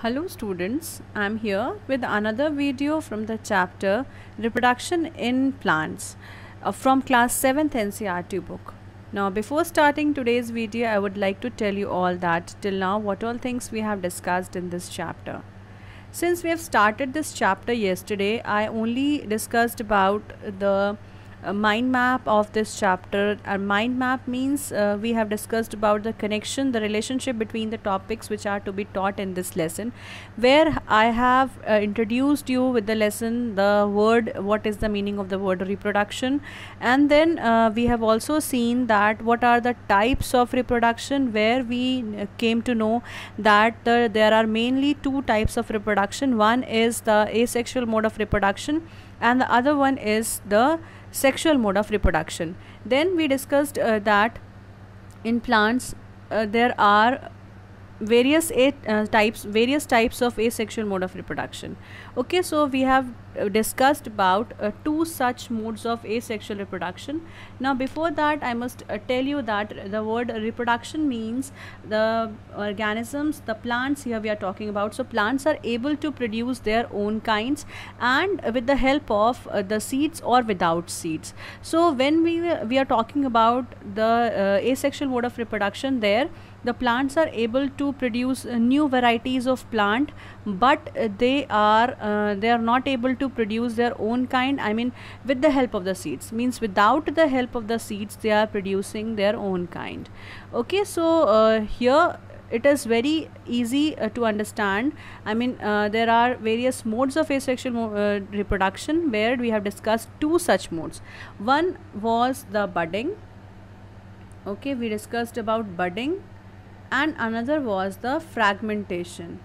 Hello students, I am here with another video from the chapter Reproduction in Plants from class 7th NCERT book. Now before starting today's video, I would like to tell you all that till now what all things we have discussed in this chapter. Since we have started this chapter yesterday, I only discussed about the mind map of this chapter. And mind map means we have discussed about the connection, the relationship between the topics which are to be taught in this lesson, where I have introduced you with the lesson the word, what is the meaning of the word reproduction, and then we have also seen that what are the types of reproduction, where we came to know that there are mainly two types of reproduction. One is the asexual mode of reproduction and the other one is the sexual mode of reproduction. Then we discussed that in plants there are various types of asexual mode of reproduction. Okay, so we have discussed about two such modes of asexual reproduction. Now before that I must tell you that the word reproduction means the organisms, the plants here we are talking about. So plants are able to produce their own kinds and with the help of the seeds or without seeds. So when we are talking about the asexual mode of reproduction, there the plants are able to produce new varieties of plant, but they are not able to produce their own kind. I mean with the help of the seeds, means without the help of the seeds they are producing their own kind. Okay, so here it is very easy to understand. I mean there are various modes of asexual reproduction, where we have discussed two such modes. One was the budding. Okay, we discussed about budding, and another was the fragmentation.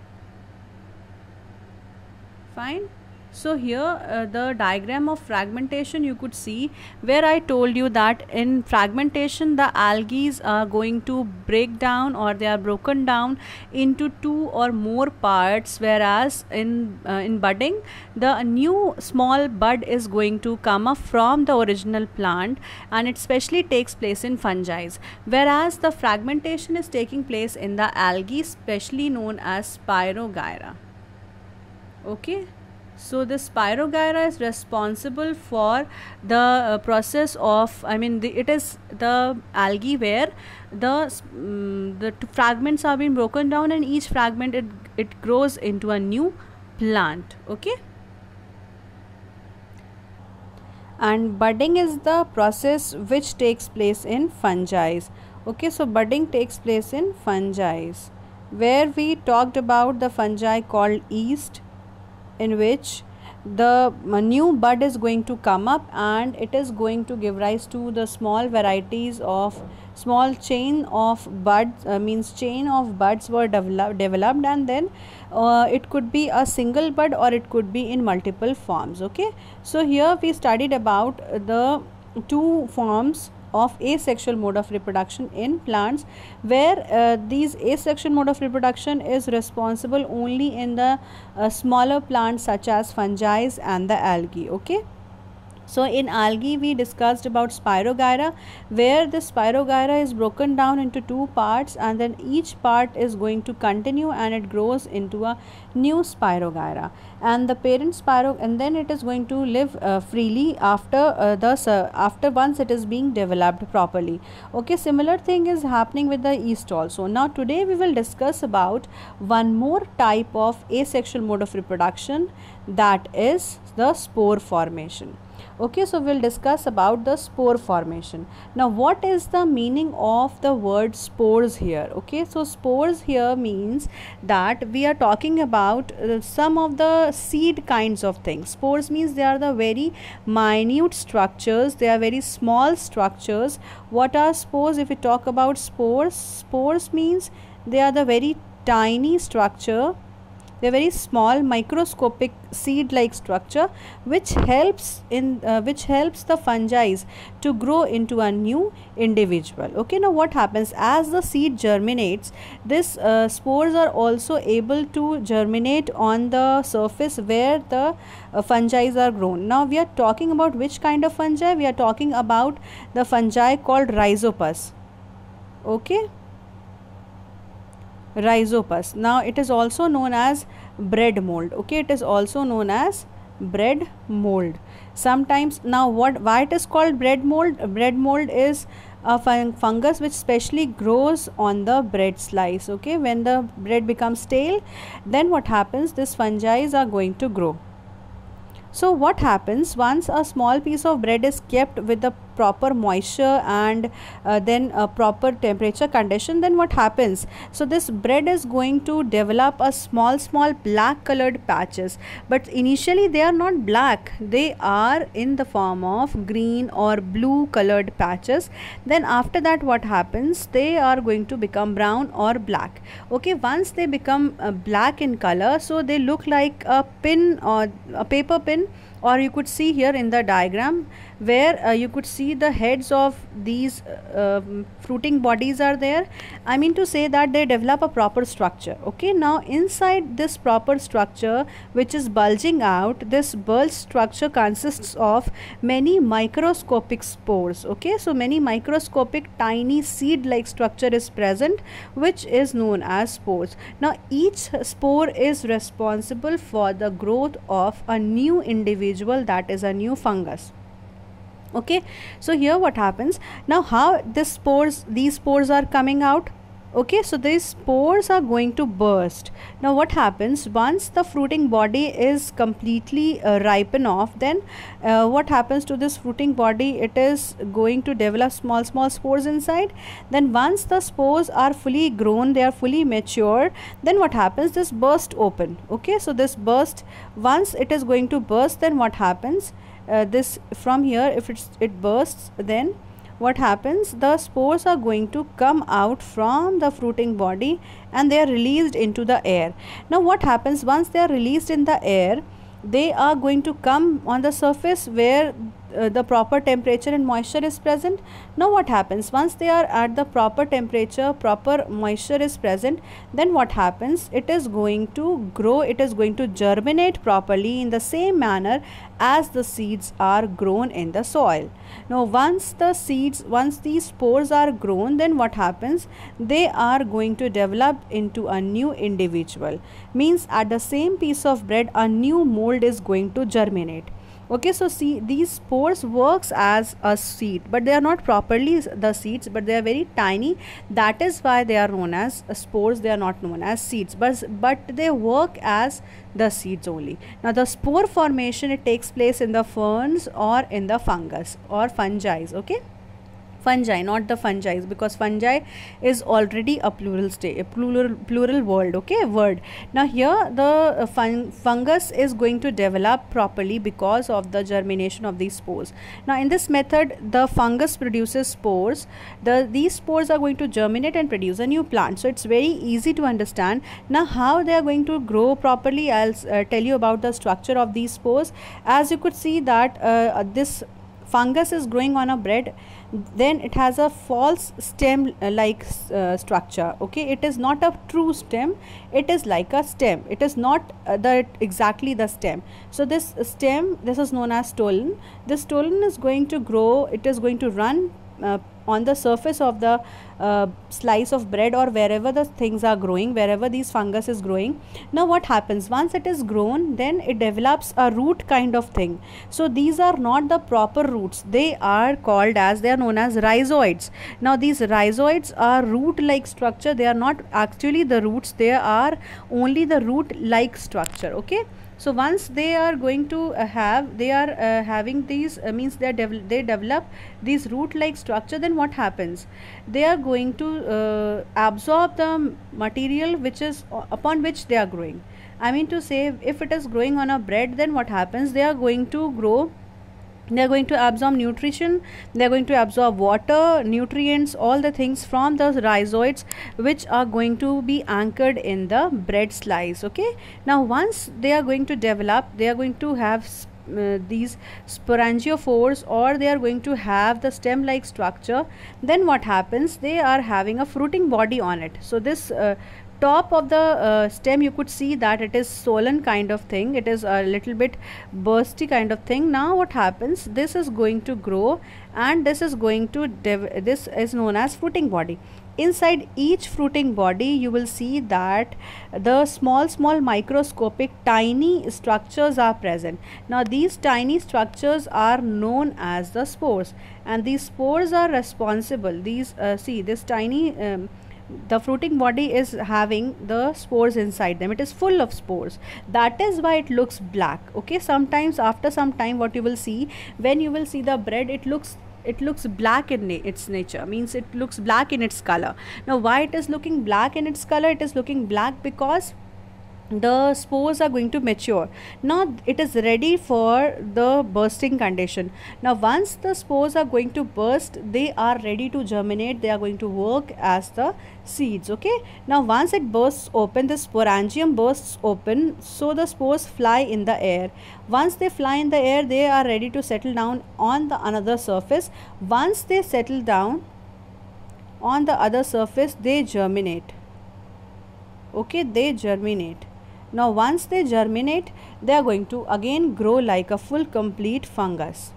Fine. So here the diagram of fragmentation you could see, where I told you that in fragmentation the algae are going to break down, or they are broken down into two or more parts, whereas in budding the new small bud is going to come up from the original plant, and it specially takes place in fungi, whereas the fragmentation is taking place in the algae, specially known as Spirogyra. Okay, so the Spirogyra is responsible for the process of, I mean it is the algae where the fragments are being broken down, and each fragment it grows into a new plant. Okay, and budding is the process which takes place in fungi. Okay, so budding takes place in fungi, where we talked about the fungi called yeast, in which the new bud is going to come up and it is going to give rise to the small varieties of small chain of buds, means chain of buds were developed, and then it could be a single bud or it could be in multiple forms. Okay, so here we studied about the two forms of asexual mode of reproduction in plants, where these asexual mode of reproduction is responsible only in the smaller plants such as fungi and the algae. Okay, so in algae we discussed about Spirogyra, where the Spirogyra is broken down into two parts, and then each part is going to continue and it grows into a new Spirogyra, and the parent spiro, and then it is going to live freely after after once it is being developed properly. Okay, similar thing is happening with the yeast also. Now today we will discuss about one more type of asexual mode of reproduction, that is the spore formation. Okay, so we'll discuss about the spore formation. Now what is the meaning of the word spores here? Okay, so spores here means that we are talking about some of the seed kinds of things. Spores means they are the very minute structures, they are very small structures. What are spores? If we talk about spores, spores means they are the very tiny structure, they are very small microscopic seed like structure, which helps the fungi to grow into a new individual. Okay, now what happens as the seed germinates, this spores are also able to germinate on the surface where the fungi are grown. Now we are talking about which kind of fungi? We are talking about the fungi called Rhizopus. Okay, Rhizopus. Now it is also known as bread mold. Okay, it is also known as bread mold. Sometimes, now why it is called bread mold? Bread mold is a fungus which specially grows on the bread slice. Okay, when the bread becomes stale, then what happens, this fungi are going to grow. So what happens, once a small piece of bread is kept with the proper moisture and then a proper temperature condition, then what happens, so this bread is going to develop a small black colored patches, but initially they are not black, they are in the form of green or blue colored patches. Then after that what happens, they are going to become brown or black. Okay, once they become black in color, so they look like a pin or a paper pin, or you could see here in the diagram where you could see the heads of these fruiting bodies are there. I mean to say that they develop a proper structure. Okay, now inside this proper structure which is bulging out, this bulge structure consists of many microscopic spores. Okay, so many microscopic tiny seed like structure is present, which is known as spores. Now each spore is responsible for the growth of a new individual, that is a new fungus. Okay, so here what happens, now how these spores are coming out. Okay, so these spores are going to burst. Now what happens, once the fruiting body is completely ripen off, then what happens to this fruiting body, it is going to develop small spores inside. Then once the spores are fully grown, they are fully mature, then what happens, this burst open. Okay, so this burst, once it is going to burst, then what happens, this from here, if it bursts, then what happens, the spores are going to come out from the fruiting body and they are released into the air. Now what happens, once they are released in the air, they are going to come on the surface where the proper temperature and moisture is present. Now what happens, once they are at the proper temperature, proper moisture is present, then what happens, it is going to grow, it is going to germinate properly in the same manner as the seeds are grown in the soil. Now once these spores are grown, then what happens, they are going to develop into a new individual, means at the same piece of bread a new mold is going to germinate. Okay, so see, these spores works as a seed, but they are not properly the seeds, but they are very tiny. That is why they are known as spores, they are not known as seeds, but they work as the seeds only. Now the spore formation, it takes place in the ferns or in the fungus or fungi. Okay, fungi, not the fungi, because fungi is already a plural word. Okay, word. Now here the fungus is going to develop properly because of the germination of these spores. Now in this method, the fungus produces spores. These spores are going to germinate and produce a new plant. So it's very easy to understand. Now how they are going to grow properly, I'll tell you about the structure of these spores. As you could see that this fungus is growing on a bread, then it has a false stem like structure. Okay, it is not a true stem, it is like a stem, it is not exactly the stem. So this stem, this is known as stolon. This stolon is going to grow, it is going to run on the surface of the slice of bread or wherever the things are growing, wherever these fungus is growing. Now what happens, once it is grown, then it develops a root kind of thing. So these are not the proper roots, they are known as rhizoids. Now these rhizoids are root like structure, they are not actually the roots, they are only the root like structure. Okay, so once they are going to having these means they develop these root like structure, then what happens, they are going to absorb the material which is upon which they are growing. I mean to say, if it is growing on a bread, then what happens, they are going to grow, they are going to absorb nutrition, they are going to absorb water, nutrients, all the things from the rhizoids which are going to be anchored in the bread slice. Okay, now once they are going to develop, they are going to have these sporangiophores, or they are going to have the stem like structure. Then what happens, they are having a fruiting body on it. So this top of the stem, you could see that it is swollen kind of thing, it is a little bit bursty kind of thing. Now what happens, this is going to grow and this is going to this is known as fruiting body. inside each fruiting body you will see that the small microscopic tiny structures are present. Now these tiny structures are known as the spores, and these spores are responsible, these see this tiny the fruiting body is having the spores inside them, it is full of spores, that is why it looks black. Okay, sometimes after some time what you will see, when you will see the bread, it looks black in its nature, means it looks black in its color. Now why it is looking black in its color? It is looking black because the spores are going to mature. Now it is ready for the bursting condition. Now once the spores are going to burst, they are ready to germinate, they are going to work as the seeds. Okay, now once it bursts open, the sporangium bursts open, so the spores fly in the air. Once they fly in the air, they are ready to settle down on the another surface. Once they settle down on the other surface, they germinate. Okay, they germinate. Now once they germinate, they are going to again grow like a full complete fungus.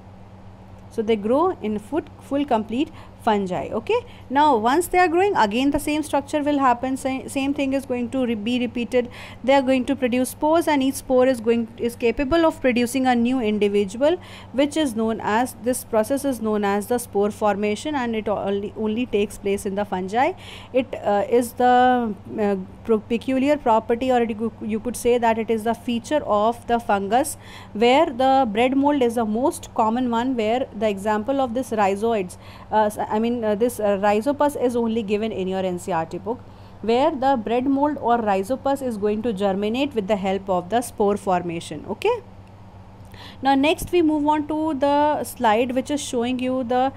So they grow in full complete fungi. Okay, now once they are growing, again the same structure will happen, same thing is going to be repeated. They are going to produce spores, and each spore is capable of producing a new individual, which is known as, this process is known as the spore formation, and it only takes place in the fungi. It is the peculiar property, or you could say that it is the feature of the fungus, where the bread mold is the most common one, where the example of this rhizoids, this rhizopus is only given in your NCERT book, where the bread mold or rhizopus is going to germinate with the help of the spore formation. Okay, now next we move on to the slide which is showing you the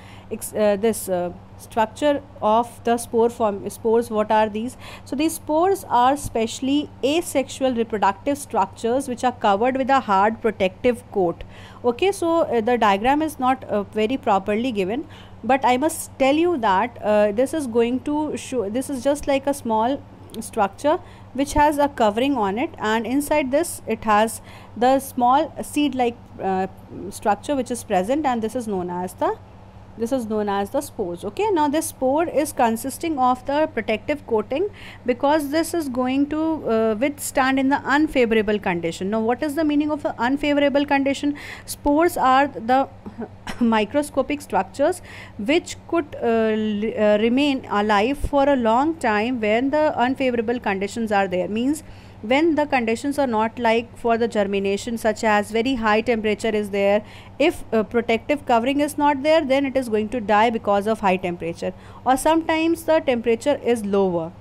structure of the spores. What are these? So these spores are specially asexual reproductive structures which are covered with a hard protective coat. Okay, so the diagram is not very properly given, but I must tell you that this is going to show, this is just like a small structure which has a covering on it, and inside this it has the small seed like structure which is present, and this is known as the spores. Okay, now this spore is consisting of the protective coating, because this is going to withstand in the unfavorable condition. Now what is the meaning of unfavorable condition? Spores are the microscopic structures which could remain alive for a long time when the unfavorable conditions are there, means when the conditions are not like for the germination, such as very high temperature is there. If protective covering is not there, then it is going to die because of high temperature, or sometimes the temperature is lower.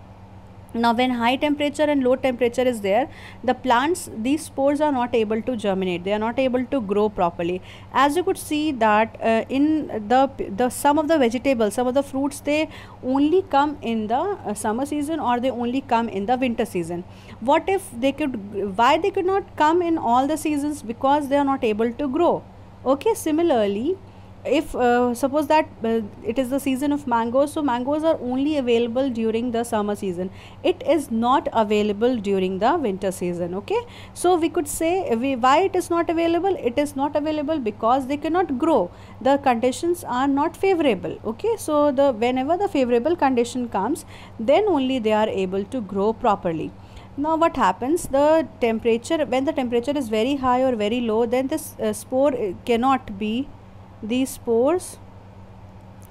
Now when high temperature and low temperature is there, the plants, these spores are not able to germinate, they are not able to grow properly. As you could see that in the some of the vegetables, some of the fruits, they only come in the summer season, or they only come in the winter season. What if they could, why they could not come in all the seasons? Because they are not able to grow. Okay, similarly, if suppose that it is the season of mangoes, so mangoes are only available during the summer season, it is not available during the winter season. Okay, so we could say why it is not available? It is not available because they cannot grow, the conditions are not favorable. Okay, so whenever the favorable condition comes, then only they are able to grow properly. Now what happens, the temperature, when the temperature is very high or very low, then this spore cannot be, these spores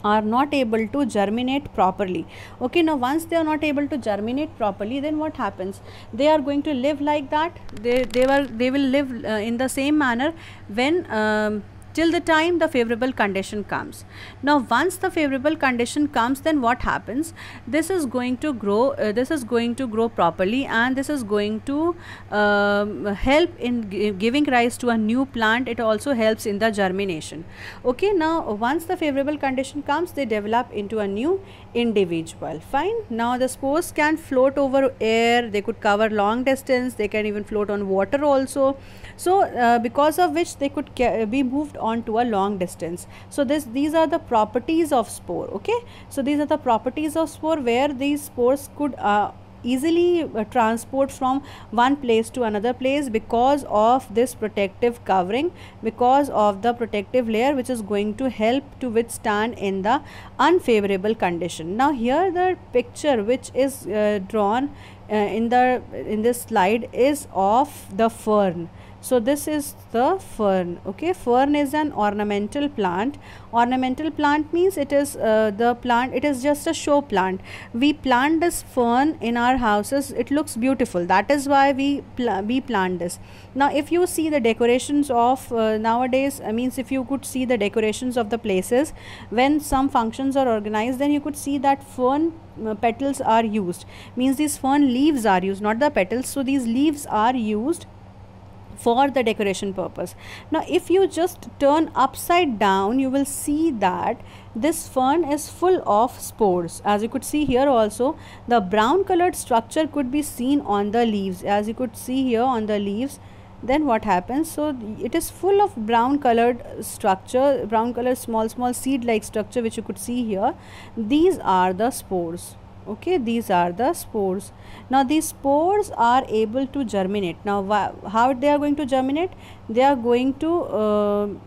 are not able to germinate properly. Okay, now once they are not able to germinate properly, then what happens? They are going to live like that, they will live in the same manner when till the time the favorable condition comes. Now once the favorable condition comes, then what happens? This is going to grow properly, and this is going to help in giving rise to a new plant. It also helps in the germination. Okay, now once the favorable condition comes, they develop into a new individual. Fine. Now the spores can float over air, they could cover long distance, they can even float on water also. So because of which they could be moved on to a long distance. So these are the properties of spore. Okay, so these are the properties of spore, where these spores could easily transport from one place to another place because of this protective covering, because of the protective layer which is going to help to withstand in the unfavorable condition. Now here the picture which is drawn in this slide is of the fern. So this is the fern. Okay, fern is an ornamental plant. Ornamental plant means it is the plant, it is just a show plant. We plant this fern in our houses, it looks beautiful, that is why we plant this. Now if you see the decorations of nowadays, means if you could see the decorations of the places when some functions are organized, then you could see that fern petals are used, means these fern leaves are used, not the petals. So these leaves are used for the decoration purpose. Now if you just turn upside down, you will see that this fern is full of spores. As you could see here also, the brown colored structure could be seen on the leaves, as you could see here on the leaves. Then what happens, so it is full of brown colored structure, brown colored small seed like structure which you could see here. These are the spores. Okay, these are the spores. Now these spores are able to germinate. Now how they are going to germinate? They are going to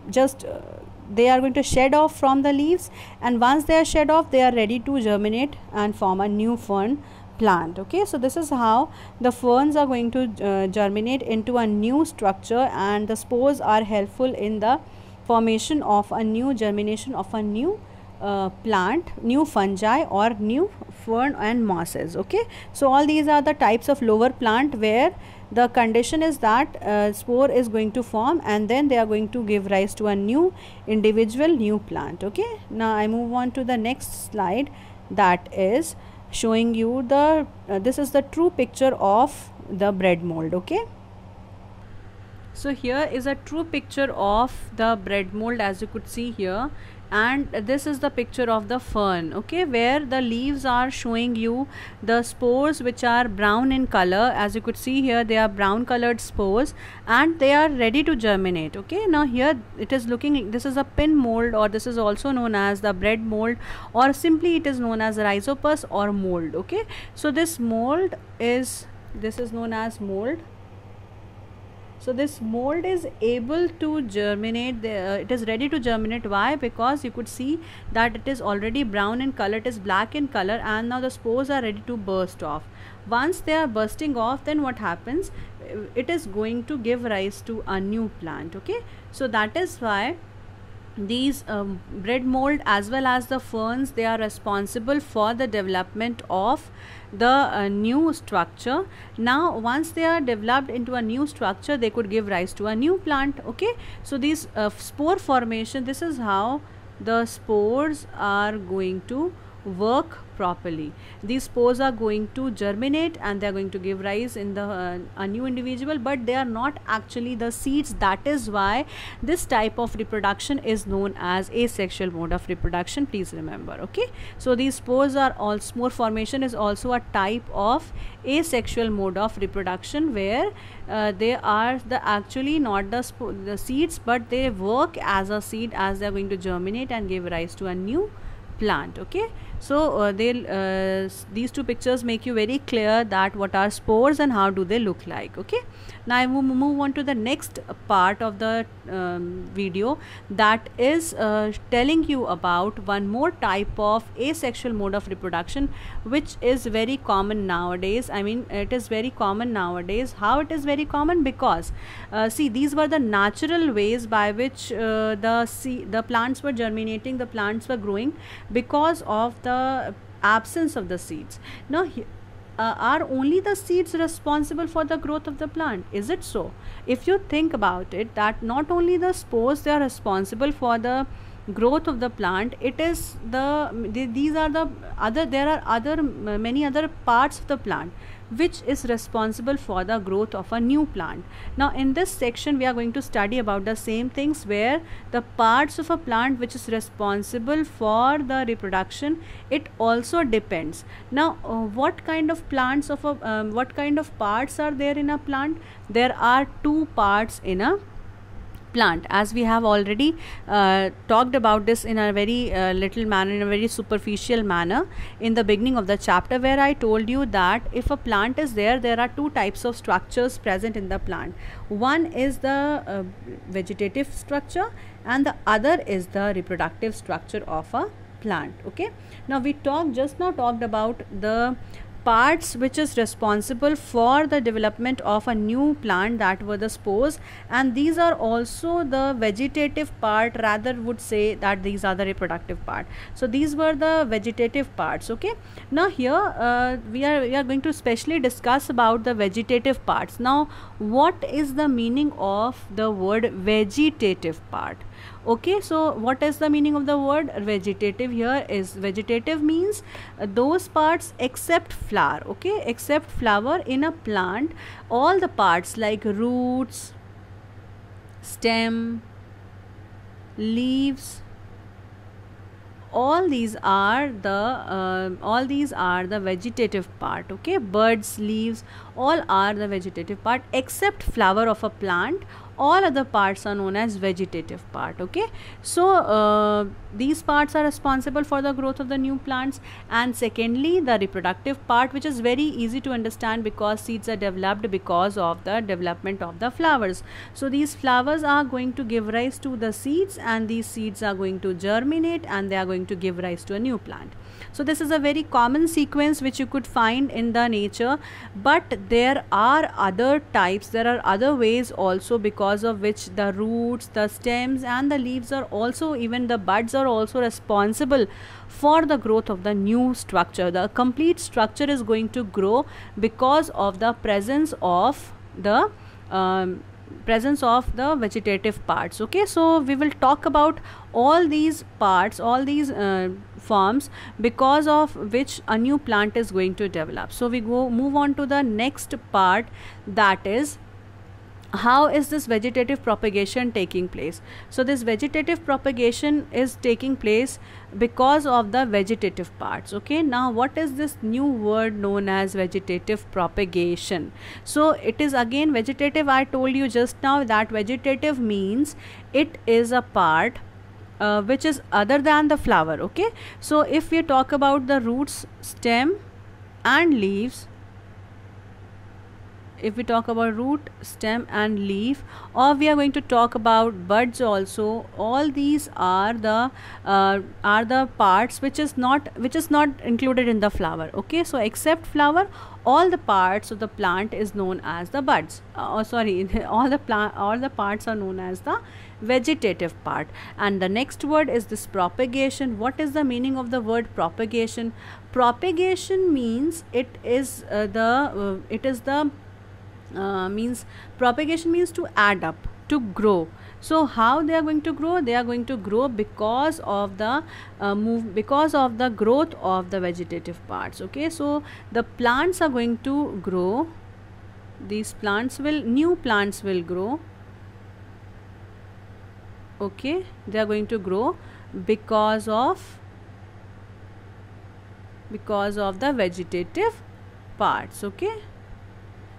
they are going to shed off from the leaves, and once they are shed off, they are ready to germinate and form a new fern plant. Okay, so this is how the ferns are going to germinate into a new structure, and the spores are helpful in the formation of a new germination of a new plant, new fungi or new fern and mosses. Okay, so all these are the types of lower plant where the condition is that spore is going to form, and then they are going to give rise to a new individual new plant. Okay, now I move on to the next slide, that is showing you the this is the true picture of the bread mold. Okay, so here is a true picture of the bread mold, as you could see here, and this is the picture of the fern. Okay, where the leaves are showing you the spores which are brown in color. As you could see here, they are brown colored spores and they are ready to germinate. Okay, now here it is looking, this is a pin mold, or this is also known as the bread mold, or simply it is known as rhizopus or mold. Okay, so this mold is, this is known as mold. So this mold is able to germinate, it is ready to germinate. Why? Because you could see that it is already brown in color, it is black in color, and now the spores are ready to burst off. Once they are bursting off, then what happens? It is going to give rise to a new plant. Okay, so that is why these bread mold as well as the ferns, they are responsible for the development of the new structure. Now once they are developed into a new structure, they could give rise to a new plant. Okay, so these spore formation, this is how the spores are going to work properly. These spores are going to germinate and they are going to give rise in the a new individual, but they are not actually the seeds. That is why this type of reproduction is known as asexual mode of reproduction. Please remember. Okay, so these spores are all, spore formation is also a type of asexual mode of reproduction, where they are the actually not the seeds, but they work as a seed as they are going to germinate and give rise to a new plant. Okay, so these two pictures make you very clear that what are spores and how do they look like. Okay, now I will move on to the next part of the video, that is telling you about one more type of asexual mode of reproduction, which is very common nowadays. I mean, it is very common nowadays. How it is very common? Because see, these were the natural ways by which the plants were germinating, the plants were growing, because of the absence of the seeds. Now are only the seeds responsible for the growth of the plant? Is it so? If you think about it, that not only the spores they are responsible for the growth of the plant, it is these are the other, there are many other parts of the plant which is responsible for the growth of a new plant. Now in this section we are going to study about the same things, where the parts of a plant which is responsible for the reproduction, it also depends. Now what kind of plants of a what kind of parts are there in a plant? There are two parts in a plant, as we have already talked about this in a very little manner, in a very superficial manner in the beginning of the chapter, where I told you that if a plant is there, there are two types of structures present in the plant. One is the vegetative structure and the other is the reproductive structure of a plant. Okay, now we just now talked about the parts which is responsible for the development of a new plant, that were the spores, and these are also the vegetative part, rather would say that these are the reproductive part. So these were the vegetative parts. Okay, now here we are going to specially discuss about the vegetative parts. Now what is the meaning of the word vegetative part? Okay, so what is the meaning of the word vegetative? Here is vegetative means those parts except flower. Okay, except flower in a plant, all the parts like roots, stem, leaves, all these are the vegetative part. Okay, buds, leaves, all are the vegetative part except flower of a plant. All other parts are known as vegetative part. Okay, so these parts are responsible for the growth of the new plants. And secondly, the reproductive part, which is very easy to understand because seeds are developed because of the development of the flowers. So these flowers are going to give rise to the seeds, and these seeds are going to germinate and they are going to give rise to a new plant. So this is a very common sequence which you could find in the nature, but there are other types, there are other ways also, because of which the roots, the stems and the leaves are also, even the buds are also responsible for the growth of the new structure. The complete structure is going to grow because of the presence of the vegetative parts. Okay, so we will talk about all these parts, all these forms, because of which a new plant is going to develop. So we move on to the next part, that is, how is this vegetative propagation taking place? So this vegetative propagation is taking place because of the vegetative parts. Okay, now what is this new word known as vegetative propagation? So it is again vegetative. I told you just now that vegetative means it is a part which is other than the flower. Okay, so if we talk about the roots, stem and leaves, if we talk about root, stem and leaf, or we are going to talk about buds also, all these are the parts which is not included in the flower. Okay, so except flower, all the parts of the plant is known as the buds. All the parts are known as the vegetative part. And the next word is this propagation. What is the meaning of the word propagation? Propagation means propagation means to add up, to grow. So how they are going to grow? They are going to grow because of the growth of the vegetative parts. Okay, so the plants are going to grow. New plants will grow. Okay, they are going to grow because of the vegetative parts. Okay,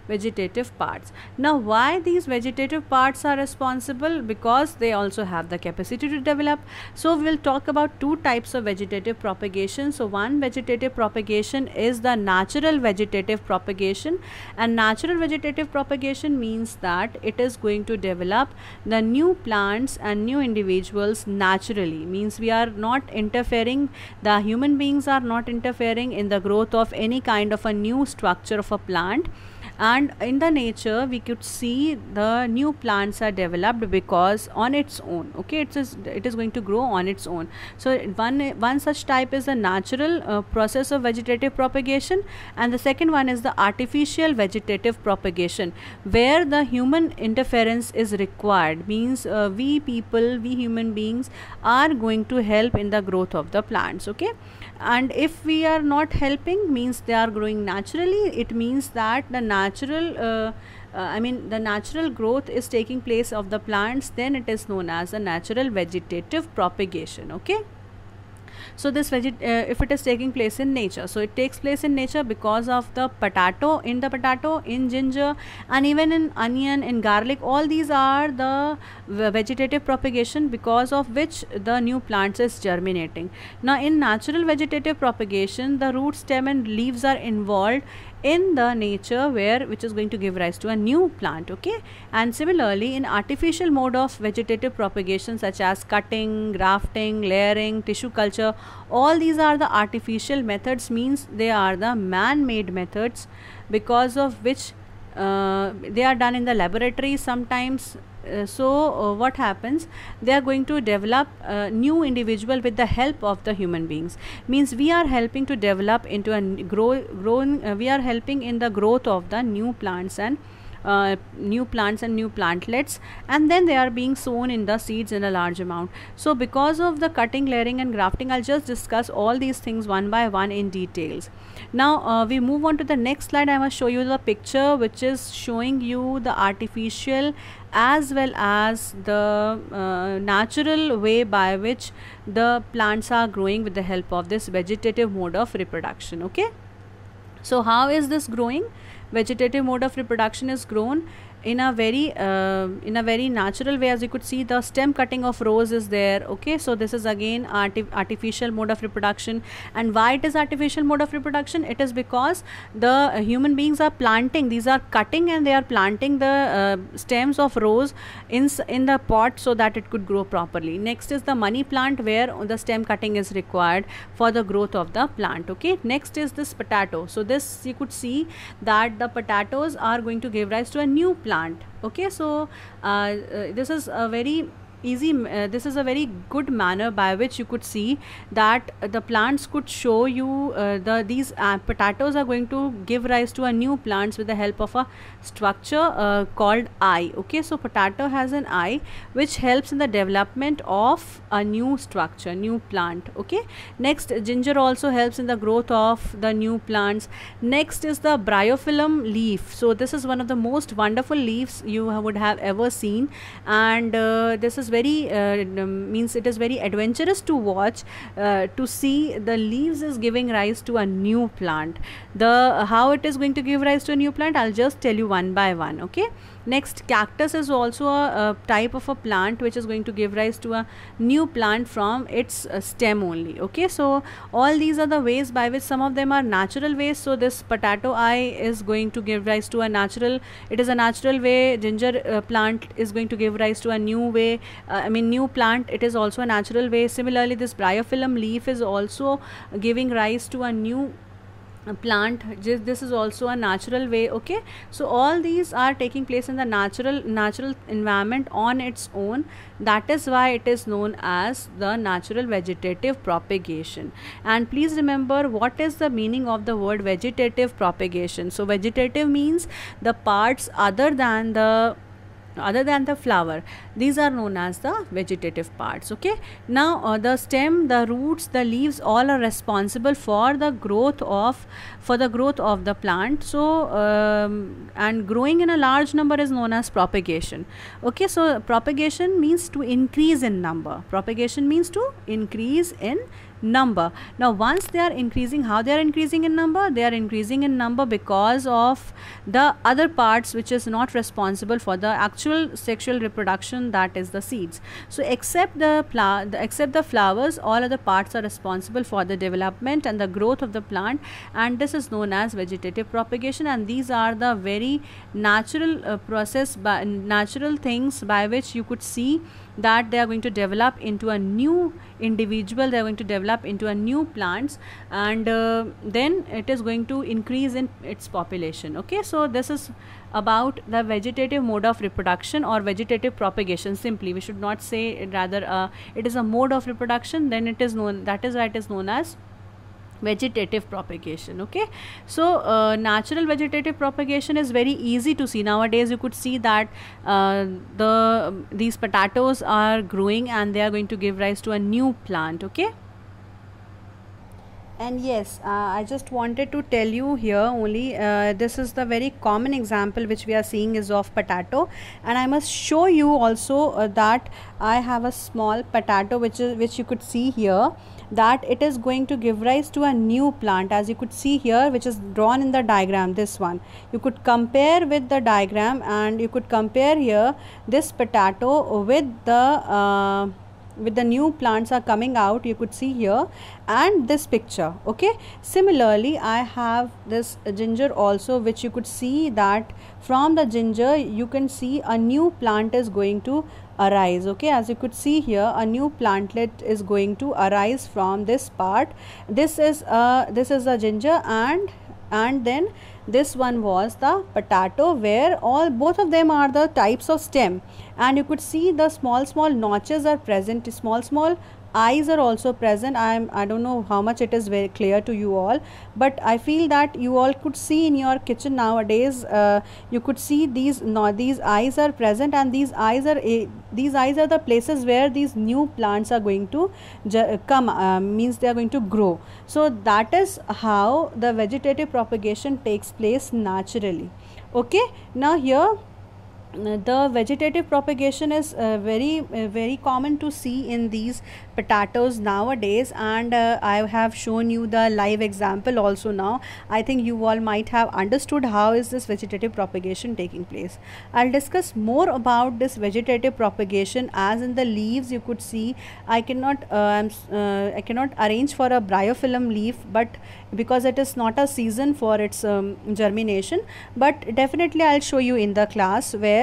vegetative parts. Now why these vegetative parts are responsible? Because they also have the capacity to develop. So we will talk about two types of vegetative propagation. So one vegetative propagation is the natural vegetative propagation, and natural vegetative propagation means that it is going to develop the new plants and new individuals naturally. Means we are not interfering, the human beings are not interfering in the growth of any kind of a new structure of a plant. And in the nature we could see the new plants are developed because on its own. Okay, it is going to grow on its own. So one such type is the natural process of vegetative propagation, and the second one is the artificial vegetative propagation, where the human interference is required. Means we human beings are going to help in the growth of the plants. Okay, and if we are not helping, means they are growing naturally, it means that the natural growth is taking place of the plants, then it is known as the natural vegetative propagation. Okay, So this if it is taking place in nature, so it takes place in nature because of the potato, in ginger, and even in onion, in garlic. All these are the vegetative propagation because of which the new plants is germinating. Now in natural vegetative propagation, the root, stem and leaves are involved in the nature which is going to give rise to a new plant. Okay, and similarly in artificial mode of vegetative propagation, such as cutting, grafting, layering, tissue culture, all these are the artificial methods, means they are the man-made methods, because of which they are done in the laboratory sometimes. What happens, they are going to develop a new individual with the help of the human beings, means we are helping to develop into a we are helping in the growth of the new plants and new plantlets, and then they are being sown in the seeds in a large amount. So because of the cutting, layering and grafting, I'll just discuss all these things one by one in details. Now we move on to the next slide. I must show you the picture which is showing you the artificial as well as the natural way by which the plants are growing with the help of this vegetative mode of reproduction. Okay, so how is this growing? Vegetative mode of reproduction is grown in a very natural way. As you could see, the stem cutting of rose is there. Okay, so this is again artificial mode of reproduction. And why it is artificial mode of reproduction? It is because the human beings are planting, these are cutting and they are planting the stems of rose in the pot so that it could grow properly. Next is the money plant, where the stem cutting is required for the growth of the plant. Okay, next is this potato. So this, you could see that the potatoes are going to give rise to a new plant. Okay, so this is a very easy, this is a very good manner by which you could see that the plants could show you these potatoes are going to give rise to a new plants with the help of a structure called eye. Okay, so potato has an eye which helps in the development of a new structure, new plant. Okay, next, ginger also helps in the growth of the new plants. Next is the bryophyllum leaf. So this is one of the most wonderful leaves you would have ever seen, and this is very means it is very adventurous to watch, to see the leaves is giving rise to a new plant. How it is going to give rise to a new plant, I'll just tell you one by one. Okay, next, cactus is also a type of a plant which is going to give rise to a new plant from its stem only. Okay, so all these are the ways by which, some of them are natural ways. So this potato eye is going to give rise to a natural, it is a natural way. Ginger plant is going to give rise to a new way, new plant. It is also a natural way. Similarly, this bryophyllum leaf is also giving rise to a new plant. This is also a natural way. Okay, so all these are taking place in the natural environment on its own. That is why it is known as the natural vegetative propagation. And please remember, what is the meaning of the word vegetative propagation? So vegetative means the parts other than the flower. These are known as the vegetative parts. Okay, now the stem, the roots, the leaves, all are responsible for the growth of the plant. So and growing in a large number is known as propagation. Okay, so propagation means to increase in number. Number. Now once they are increasing, how they are increasing in number? They are increasing in number because of the other parts which is not responsible for the actual sexual reproduction, that is the seeds. So except the flowers, all other parts are responsible for the development and the growth of the plant, and this is known as vegetative propagation. And these are the very natural natural things by which you could see that they are going to develop into a new individual, they are going to develop into a new plants, and then it is going to increase in its population. Okay, so this is about the vegetative mode of reproduction or vegetative propagation. Simply, we should not say, rather it is a mode of reproduction, then it is known, that is why it is known as vegetative propagation. Okay, so natural vegetative propagation is very easy to see. Nowadays you could see that these potatoes are growing and they are going to give rise to a new plant. Okay, and yes, I just wanted to tell you here only, this is the very common example which we are seeing is of potato, and I must show you also that I have a small potato which you could see here, that it is going to give rise to a new plant, as you could see here, which is drawn in the diagram. This one you could compare with the diagram, and you could compare here this potato with the new plants are coming out, you could see here, and this picture. Okay, similarly I have this ginger also, which you could see that from the ginger you can see a new plant is going to arise. Okay, as you could see here, a new plantlet is going to arise from this part. This is a ginger, and then this one was the potato, where both of them are the types of stem, and you could see the small notches are present, small eyes are also present. I don't know how much it is very clear to you all, but I feel that you all could see in your kitchen nowadays. You could see these eyes are present, and these eyes are the places where these new plants are going to come, means they are going to grow. So that is how the vegetative propagation takes place naturally. Okay, now here the vegetative propagation is very common to see in these potatoes nowadays, and I have shown you the live example also. Now I think you all might have understood how is this vegetative propagation taking place. I'll discuss more about this vegetative propagation, as in the leaves you could see I cannot arrange for a bryophyllum leaf, but because it is not a season for its germination, but definitely I'll show you in the class where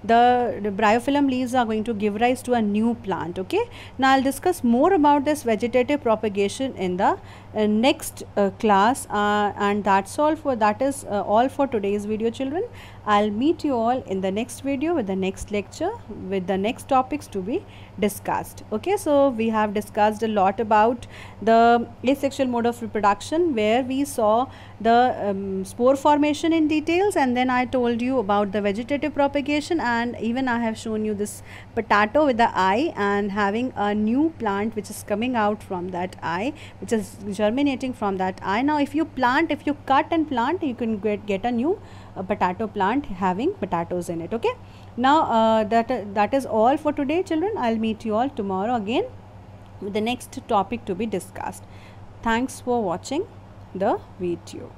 the bryophyllum leaves are going to give rise to a new plant. Okay, now I'll discuss more about this vegetative propagation in the next class, and that's all for today's video, children. I'll meet you all in the next video with the next lecture with the next topics to be discussed. Okay, so we have discussed a lot about the asexual mode of reproduction, where we saw the spore formation in details, and then I told you about the vegetative propagation, and even I have shown you this potato with the eye and having a new plant which is coming out from that eye, which is germinating from that eye. Now if you cut and plant, you can get a new potato plant having potatoes in it. Okay, now that is all for today, children. I'll meet you all tomorrow again with the next topic to be discussed. Thanks for watching the video.